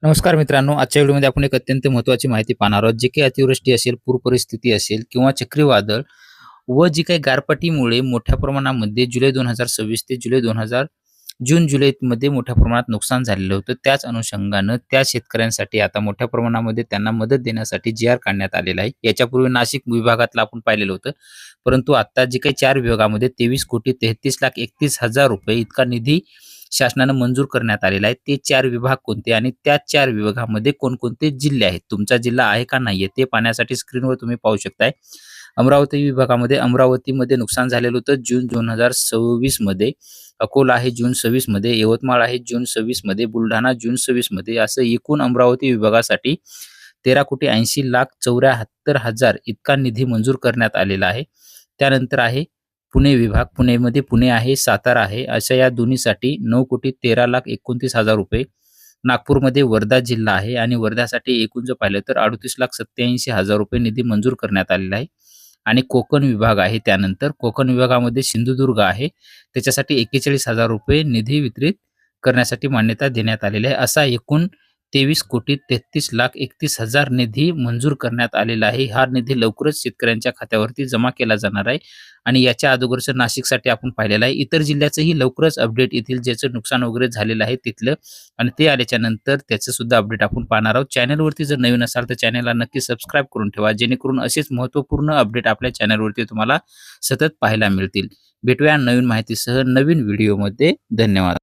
नमस्कार मित्रांनो, आजच्या व्हिडिओमध्ये आपण एक अत्यंत महत्त्वाची माहिती पाहणार आहोत. जे काही अतिवृष्टी असेल, पूर परिस्थिती असेल किंवा चक्रीवादळ व जी काही गारपिटीमुळे मोठ्या प्रमाणामध्ये जुलै 2026 ते जून-जुलैमध्ये मोठ्या प्रमाणात नुकसान झालेलं होतं. त्याच अनुषंगानं त्या शेतकऱ्यांसाठी आता मोठ्या प्रमाणामध्ये त्यांना मदत देण्यासाठी जी-आर काढण्यात आलेला आहे. याच्यापूर्वी नाशिक विभागातलं आपण पाहिलेलं होतं. परंतु आता जे काही 4 विभागामध्ये 23,33,31,00,000 रुपये इतका निधी शासनानं मंजूर करण्यात आलेला आहे. ते 4 विभाग कोणते आणि त्या 4 विभागामध्ये कोणकोणते जिल्हे आहेत? तुमचा जिल्हा आहे का नाहीये? ते पाहण्यासाठी स्क्रीनवर तुम्ही पाहू शकताय. अमरावती विभागामध्ये अमरावतीमध्ये नुकसान झालेलं होतं जून 2026 मध्ये. अकोला आहे जून 26 मध्ये, यवतमाळ आहे जून 26 मध्ये, बुलढाणा जून 26 मध्ये, असं एकूण अमरावती विभागासाठी 13,80,74,000 इतका निधी मंजूर करण्यात आलेला आहे. त्यानंतर आहे पुणे विभाग. पुणेमध्ये पुणे आहे, सातारा आहे, अशा या दोन्हीसाठी 9,13,29,000 रुपये. नागपूरमध्ये वर्धा जिल्हा आहे आणि वर्ध्यासाठी एकूण जर पाहिलं तर 38,87,000 रुपये निधी मंजूर करण्यात आलेला आहे. आणि कोकण विभाग आहे. त्यानंतर कोकण विभागामध्ये सिंधुदुर्ग आहे. त्याच्यासाठी 41,000 रुपये निधी वितरित करण्यासाठी मान्यता देण्यात आलेली आहे. असा एकूण 23,33,31,000 निधी मंजूर करण्यात आलेला आहे. हा निधी लवकरच शेतकऱ्यांच्या खात्यावरती जमा केला जाणार आहे आणि याच्या अगोदरचं नाशिकसाठी आपण पाहिलेलं आहे. इतर जिल्ह्याचंही लवकरच अपडेट येतील, ज्याचं नुकसान वगैरे झालेलं आहे तिथलं, आणि ते आल्याच्या नंतर त्याचं सुद्धा अपडेट आपण पाहणार आहोत. चॅनलवरती जर नवीन असाल तर चॅनलला नक्की सबस्क्राईब करून ठेवा, जेणेकरून असेच महत्त्वपूर्ण अपडेट आपल्या चॅनलवरती तुम्हाला सतत पाहायला मिळतील. भेटूया नवीन माहितीसह नवीन व्हिडिओमध्ये. धन्यवाद.